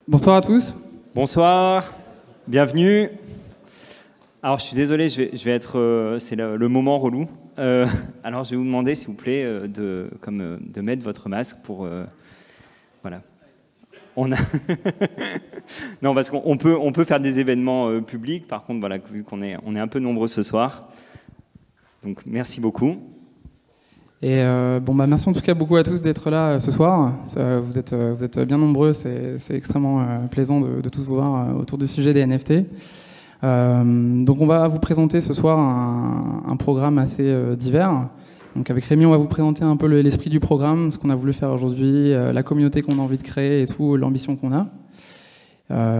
Bonsoir à tous. Bonsoir, bienvenue. Alors je suis désolé, je vais être, c'est le moment relou. Alors je vais vous demander s'il vous plaît de mettre votre masque pour, voilà. On a non parce qu'on peut faire des événements publics. Par contre voilà, vu qu'on est un peu nombreux ce soir, donc merci beaucoup. Et merci en tout cas beaucoup à tous d'être là ce soir. Vous êtes bien nombreux, c'est extrêmement plaisant de tous vous voir autour du sujet des NFT. Donc on va vous présenter ce soir un programme assez divers. Donc avec Rémi, on va vous présenter un peu l'esprit du programme, ce qu'on a voulu faire aujourd'hui, la communauté qu'on a envie de créer et tout, l'ambition qu'on a.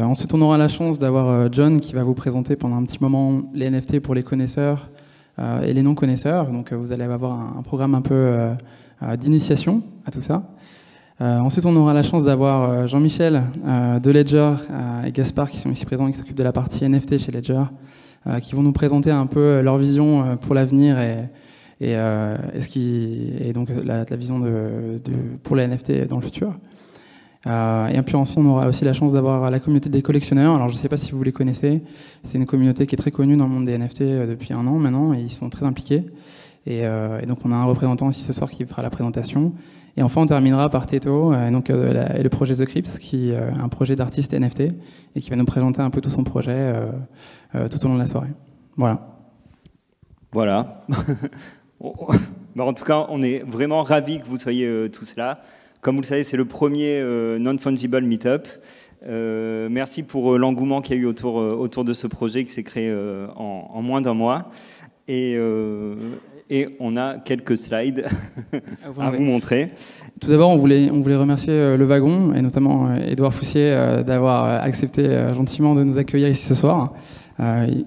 Ensuite, on aura la chance d'avoir John qui va vous présenter pendant un petit moment les NFT pour les connaisseurs et les non-connaisseurs. Donc vous allez avoir un programme un peu d'initiation à tout ça. Ensuite, on aura la chance d'avoir Jean-Michel de Ledger et Gaspard qui sont ici présents et qui s'occupent de la partie NFT chez Ledger, qui vont nous présenter un peu leur vision pour l'avenir et donc la vision pour les NFT dans le futur. Et puis ensuite, on aura aussi la chance d'avoir la communauté des collectionneurs. Alors, je ne sais pas si vous les connaissez. C'est une communauté qui est très connue dans le monde des NFT depuis 1 an maintenant, et ils sont très impliqués. Et donc, on a un représentant aussi ce soir qui fera la présentation. Et enfin, on terminera par Teto, et le projet The Crypt, qui est un projet d'artiste NFT, et qui va nous présenter un peu tout son projet tout au long de la soirée. Voilà. Voilà. En tout cas, on est vraiment ravis que vous soyez tous là. Comme vous le savez, c'est le premier Non-Fungible Meetup. Merci pour l'engouement qu'il y a eu autour de ce projet qui s'est créé en moins d'1 mois. Et on a quelques slides à vous montrer. Tout d'abord, on voulait remercier Le Wagon, et notamment Édouard Foussier, d'avoir accepté gentiment de nous accueillir ici ce soir.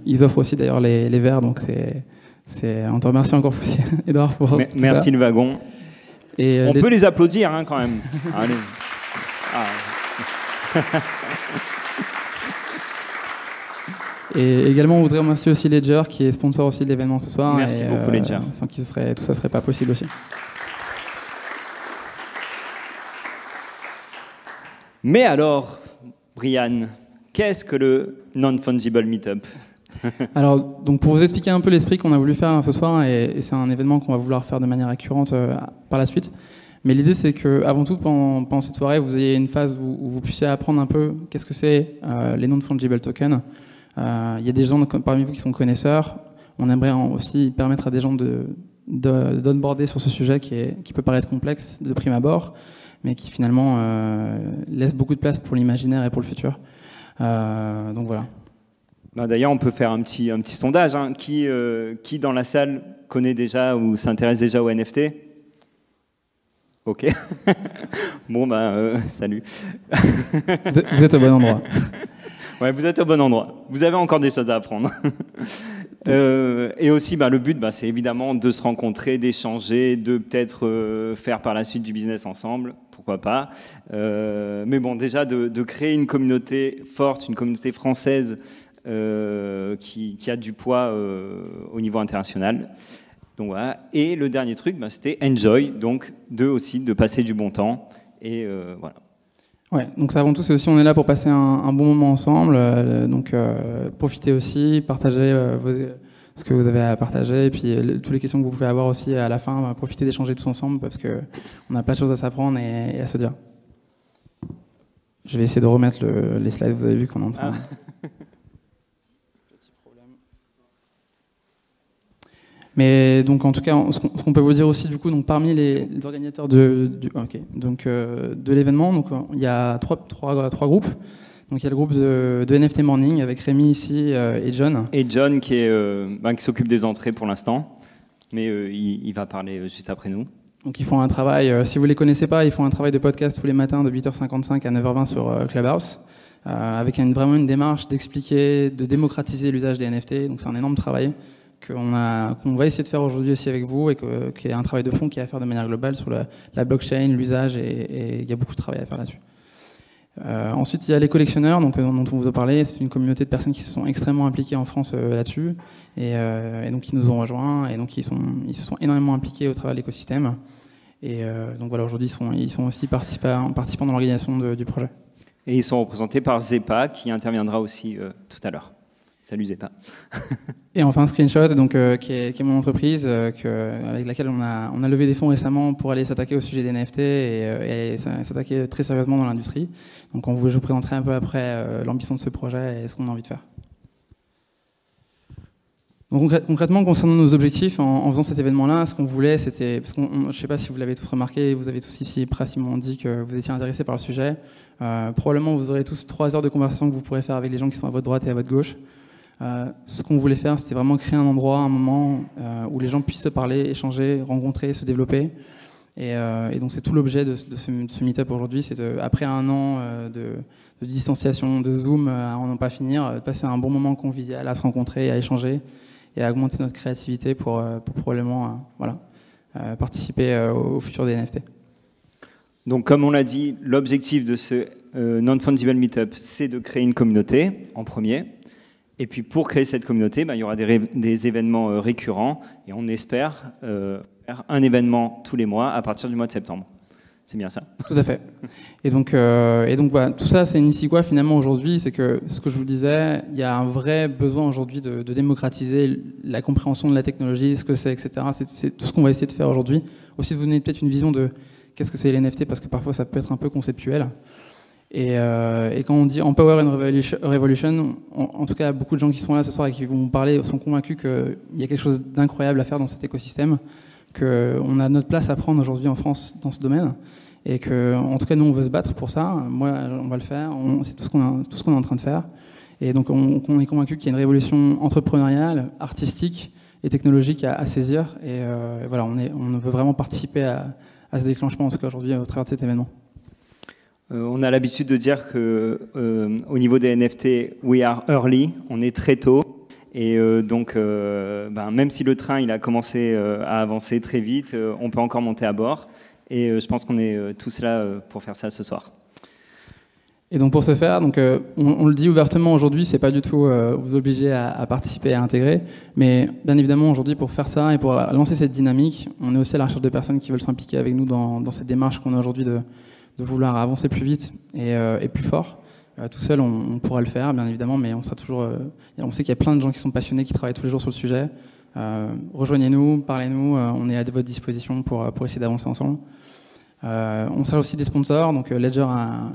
Ils offrent aussi d'ailleurs les verres, donc on te remercie encore, Foussier, Édouard, pour merci ça. Le Wagon. Et on peut les applaudir quand même. Allez. Et également, on voudrait remercier aussi Ledger, qui est sponsor aussi de l'événement ce soir. Merci beaucoup, Ledger. Sans qui tout ça ne serait pas possible aussi. Mais alors, Brian, qu'est-ce que le Non-Fungible Meetup ? Alors, donc pour vous expliquer un peu l'esprit qu'on a voulu faire ce soir, et c'est un événement qu'on va vouloir faire de manière récurrente par la suite. Mais l'idée, c'est qu'avant tout, pendant cette soirée, vous ayez une phase où vous puissiez apprendre un peu qu'est-ce que c'est les non-fungible tokens. Il y a des gens parmi vous qui sont connaisseurs. On aimerait aussi permettre à des gens d'onboarder sur ce sujet qui peut paraître complexe de prime abord, mais qui finalement laisse beaucoup de place pour l'imaginaire et pour le futur. Donc voilà. D'ailleurs, on peut faire un petit sondage. Qui dans la salle connaît déjà ou s'intéresse déjà aux NFT ? Ok. Bon, salut. Vous êtes au bon endroit. Ouais, vous êtes au bon endroit. Vous avez encore des choses à apprendre. Et aussi, le but, c'est évidemment de se rencontrer, d'échanger, de peut-être faire par la suite du business ensemble. Pourquoi pas. Mais bon, déjà, de créer une communauté forte, une communauté française qui a du poids au niveau international. Donc voilà. Et le dernier truc, c'était enjoy, donc de passer du bon temps. Et voilà. Ouais, donc ça avant tout, c'est aussi on est là pour passer un bon moment ensemble. Donc profitez aussi, partagez ce que vous avez à partager, et puis toutes les questions que vous pouvez avoir aussi à la fin, profitez d'échanger tous ensemble parce qu'on a plein de choses à s'apprendre et à se dire. Je vais essayer de remettre les slides, vous avez vu qu'on est en train... Mais donc en tout cas, ce qu'on peut vous dire aussi du coup, donc parmi les organisateurs de l'événement, donc il y a trois groupes. Donc il y a le groupe de NFT Morning avec Rémi ici et John. Et John qui s'occupe des entrées pour l'instant, mais il va parler juste après nous. Donc ils font un travail, si vous les connaissez pas, ils font un travail de podcast tous les matins de 8h55 à 9h20 sur Clubhouse, avec vraiment une démarche d'expliquer, de démocratiser l'usage des NFT. Donc c'est un énorme travail qu'on va essayer de faire aujourd'hui aussi avec vous, et qui est un travail de fond qui est à faire de manière globale sur la blockchain, l'usage, et il y a beaucoup de travail à faire là-dessus. Ensuite, il y a les collectionneurs, dont on vous a parlé. C'est une communauté de personnes qui se sont extrêmement impliquées en France là-dessus, et donc qui nous ont rejoints, et donc ils se sont énormément impliqués au travers de l'écosystème. Et donc voilà, aujourd'hui, ils sont aussi participants dans l'organisation du projet. Et ils sont représentés par Zepa, qui interviendra aussi tout à l'heure. Salut Zepa. Et enfin Screenshot, donc, qui est mon entreprise, avec laquelle on a levé des fonds récemment pour aller s'attaquer au sujet des NFT et s'attaquer très sérieusement dans l'industrie. Donc je vous présenterai un peu après l'ambition de ce projet et ce qu'on a envie de faire. Donc concrètement, concernant nos objectifs, en faisant cet événement-là, ce qu'on voulait, c'était, parce que je ne sais pas si vous l'avez tous remarqué, vous avez tous ici pratiquement dit que vous étiez intéressés par le sujet. Probablement, vous aurez tous 3 heures de conversation que vous pourrez faire avec les gens qui sont à votre droite et à votre gauche. Ce qu'on voulait faire, c'était vraiment créer un endroit, un moment où les gens puissent se parler, échanger, rencontrer, se développer. Et donc c'est tout l'objet de ce meet-up aujourd'hui, c'est après un an de distanciation, de Zoom, à n'en pas finir, de passer un bon moment convivial, à se rencontrer, à échanger et à augmenter notre créativité pour probablement participer au futur des NFT. Donc comme on l'a dit, l'objectif de ce Non-Fungible Meetup, c'est de créer une communauté en premier. Et puis pour créer cette communauté, il y aura des événements récurrents et on espère faire un événement tous les mois à partir du mois de septembre. C'est bien ça? Tout à fait. Et donc voilà, tout ça, ça initie quoi finalement aujourd'hui? C'est que, ce que je vous disais, il y a un vrai besoin aujourd'hui de démocratiser la compréhension de la technologie, ce que c'est, etc. C'est tout ce qu'on va essayer de faire aujourd'hui. Aussi de vous donner peut-être une vision de qu'est-ce que c'est les NFT, parce que parfois ça peut être un peu conceptuel. Et quand on dit Empower and Revolution, en tout cas beaucoup de gens qui sont là ce soir et qui vont vous parler sont convaincus qu'il y a quelque chose d'incroyable à faire dans cet écosystème, qu'on a notre place à prendre aujourd'hui en France dans ce domaine, et que, en tout cas, nous, on veut se battre pour ça. Moi, on va le faire. C'est tout ce qu'on est en train de faire. Et donc, on est convaincu qu'il y a une révolution entrepreneuriale, artistique et technologique à saisir. Et voilà, on veut vraiment participer à ce déclenchement, en tout cas aujourd'hui, au travers de cet événement. On a l'habitude de dire qu'au niveau des NFT, we are early, on est très tôt. Et donc, même si le train il a commencé à avancer très vite, on peut encore monter à bord. Et je pense qu'on est tous là pour faire ça ce soir. Et donc pour ce faire, donc, on le dit ouvertement aujourd'hui, c'est pas du tout vous obliger à participer, à intégrer. Mais bien évidemment, aujourd'hui, pour faire ça et pour lancer cette dynamique, on est aussi à la recherche de personnes qui veulent s'impliquer avec nous dans cette démarche qu'on a aujourd'hui de vouloir avancer plus vite et plus fort. Tout seul, on pourra le faire, bien évidemment, mais on sera toujours. On sait qu'il y a plein de gens qui sont passionnés, qui travaillent tous les jours sur le sujet. Rejoignez-nous, parlez-nous, on est à votre disposition pour essayer d'avancer ensemble. On sera aussi des sponsors, donc Ledger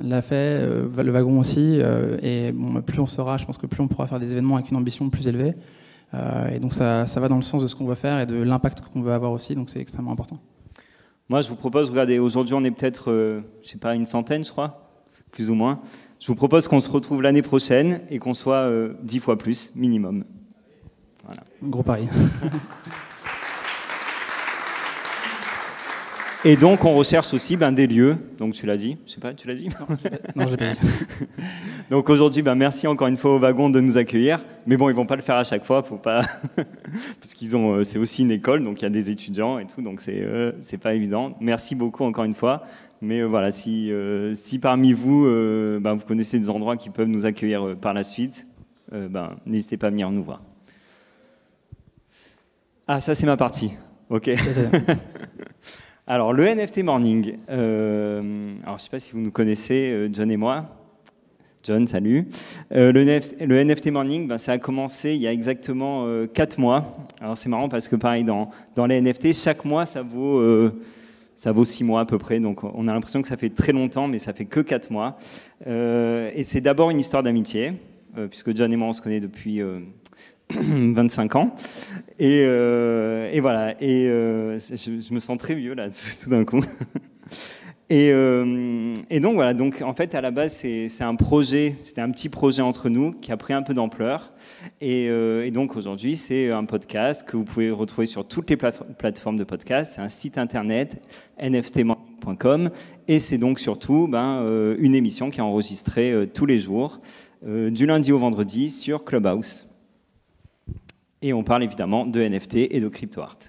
l'a fait, le wagon aussi, et plus on sera, je pense que plus on pourra faire des événements avec une ambition plus élevée. Et donc ça va dans le sens de ce qu'on veut faire et de l'impact qu'on veut avoir aussi, donc c'est extrêmement important. Moi, je vous propose, regardez, aujourd'hui on est peut-être, je sais pas, une centaine, je crois, plus ou moins. Je vous propose qu'on se retrouve l'année prochaine et qu'on soit 10 fois plus, minimum. Voilà. Gros pari. Et donc, on recherche aussi des lieux. Donc, tu l'as dit, je sais pas, tu l'as dit? Non, je l'ai pas dit. Donc, aujourd'hui, merci encore une fois au wagon de nous accueillir. Mais bon, ils vont pas le faire à chaque fois, faut pas, parce qu'ils ont, c'est aussi une école, donc il y a des étudiants et tout, donc c'est pas évident. Merci beaucoup encore une fois. Mais voilà, si parmi vous, vous connaissez des endroits qui peuvent nous accueillir par la suite, n'hésitez pas à venir nous voir. Ah, ça c'est ma partie. Ok. Alors, le NFT Morning. Alors, je ne sais pas si vous nous connaissez, John et moi. John, salut. Le NFT Morning, ça a commencé il y a exactement 4 mois. Alors, c'est marrant parce que, pareil, dans les NFT, chaque mois, ça vaut 6 mois à peu près. Donc, on a l'impression que ça fait très longtemps, mais ça fait que 4 mois. Et c'est d'abord une histoire d'amitié, puisque John et moi, on se connaît depuis 25 ans. Et voilà. Et je me sens très vieux, là, tout d'un coup. Et donc, voilà. Donc, en fait, à la base, c'est un projet, c'était un petit projet entre nous qui a pris un peu d'ampleur. Et donc, aujourd'hui, c'est un podcast que vous pouvez retrouver sur toutes les plateformes de podcast. C'est un site internet, nftmorning.com. Et c'est donc surtout une émission qui est enregistrée tous les jours, du lundi au vendredi sur Clubhouse. Et on parle évidemment de NFT et de crypto-art.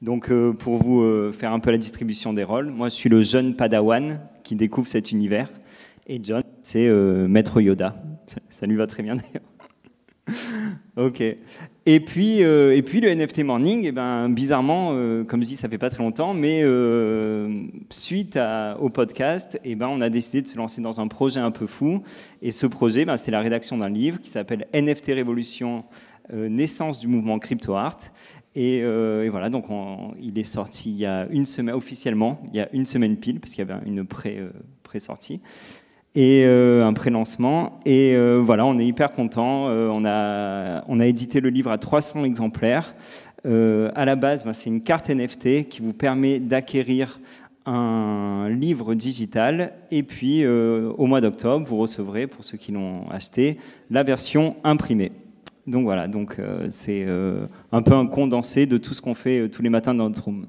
Donc pour vous faire un peu la distribution des rôles, moi je suis le jeune Padawan qui découvre cet univers. Et John, c'est Maître Yoda. Ça lui va très bien d'ailleurs. Ok. Et puis le NFT Morning, eh ben, bizarrement, comme je dis, ça fait pas très longtemps, mais suite au podcast, eh ben, on a décidé de se lancer dans un projet un peu fou. Et ce projet, ben, c'est la rédaction d'un livre qui s'appelle NFT Révolution, naissance du mouvement Crypto Art. Et voilà, donc il est sorti il y a une semaine, officiellement, il y a une semaine pile, parce qu'il y avait une pré-sortie. Et un pré-lancement. Et voilà, on est hyper contents. On a édité le livre à 300 exemplaires. À la base, ben, c'est une carte NFT qui vous permet d'acquérir un livre digital. Et puis, au mois d'octobre, vous recevrez, pour ceux qui l'ont acheté, la version imprimée. Donc voilà, donc, c'est un peu un condensé de tout ce qu'on fait tous les matins dans notre room.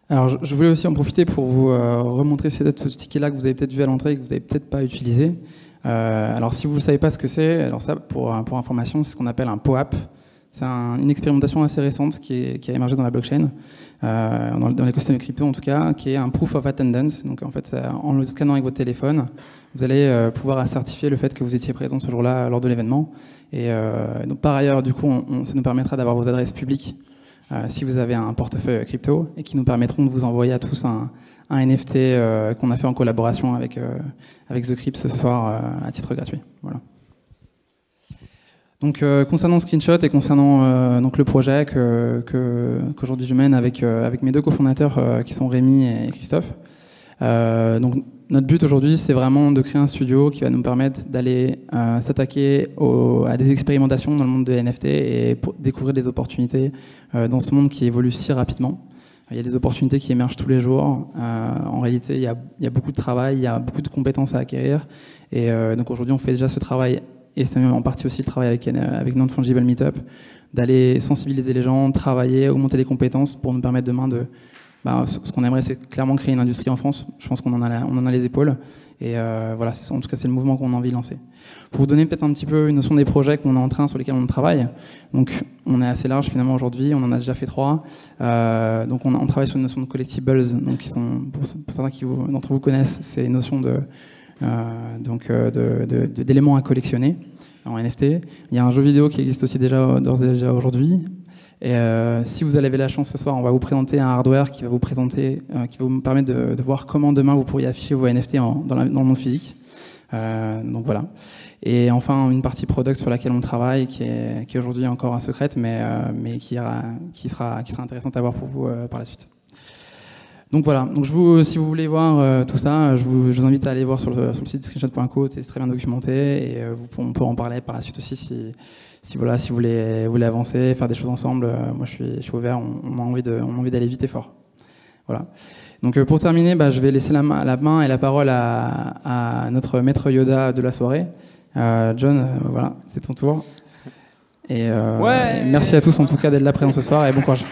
Alors, je voulais aussi en profiter pour vous remontrer ce ticket-là que vous avez peut-être vu à l'entrée et que vous n'avez peut-être pas utilisé. Alors, si vous ne savez pas ce que c'est, alors ça, pour information, c'est ce qu'on appelle un POAP. C'est une expérimentation assez récente qui a émergé dans la blockchain, dans l'écosystème crypto en tout cas, qui est un proof of attendance. Donc, en fait, en le scannant avec votre téléphone, vous allez pouvoir certifier le fait que vous étiez présent ce jour-là lors de l'événement. Et donc, par ailleurs, du coup, ça nous permettra d'avoir vos adresses publiques si vous avez un portefeuille crypto et qui nous permettront de vous envoyer à tous un NFT qu'on a fait en collaboration avec The Crypt ce soir à titre gratuit. Voilà. Donc concernant Screenshot et concernant donc le projet qu'aujourd'hui je mène avec mes deux cofondateurs qui sont Rémi et Christophe. Donc notre but aujourd'hui, c'est vraiment de créer un studio qui va nous permettre d'aller s'attaquer à des expérimentations dans le monde des NFT et pour découvrir des opportunités dans ce monde qui évolue si rapidement. Il y a des opportunités qui émergent tous les jours. En réalité, il y a beaucoup de travail, il y a beaucoup de compétences à acquérir. Et donc aujourd'hui, on fait déjà ce travail, et c'est même en partie aussi le travail avec Non-Fungible Meetup, d'aller sensibiliser les gens, travailler, augmenter les compétences pour nous permettre demain de... ce qu'on aimerait, c'est clairement créer une industrie en France. Je pense qu'on en a les épaules. Et voilà, en tout cas, c'est le mouvement qu'on a envie de lancer. Pour vous donner peut-être un petit peu une notion des projets qu'on est en train, sur lesquels on travaille. Donc, on est assez large finalement aujourd'hui. On en a déjà fait 3. Donc, on travaille sur une notion de collectibles, donc qui sont, pour certains d'entre vous connaissent, c'est une notion d'éléments à collectionner en NFT. Il y a un jeu vidéo qui existe aussi d'ores et déjà aujourd'hui. Et si vous avez la chance ce soir, on va vous présenter un hardware qui va vous permettre de voir comment demain vous pourriez afficher vos NFT dans le monde physique. Donc voilà. Et enfin, une partie product sur laquelle on travaille, qui est aujourd'hui encore secrète, mais qui sera intéressante à voir pour vous par la suite. Donc voilà. Donc si vous voulez voir tout ça, je vous invite à aller voir sur le site screenshot.co, c'est très bien documenté, et on peut en parler par la suite aussi si vous voulez avancer, faire des choses ensemble. Moi, je suis ouvert. On a envie d'aller vite et fort. Voilà. Donc pour terminer, je vais laisser la main et la parole à notre maître Yoda de la soirée. John, voilà, c'est ton tour. Et merci à tous en tout cas d'être là présents ce soir et bon courage.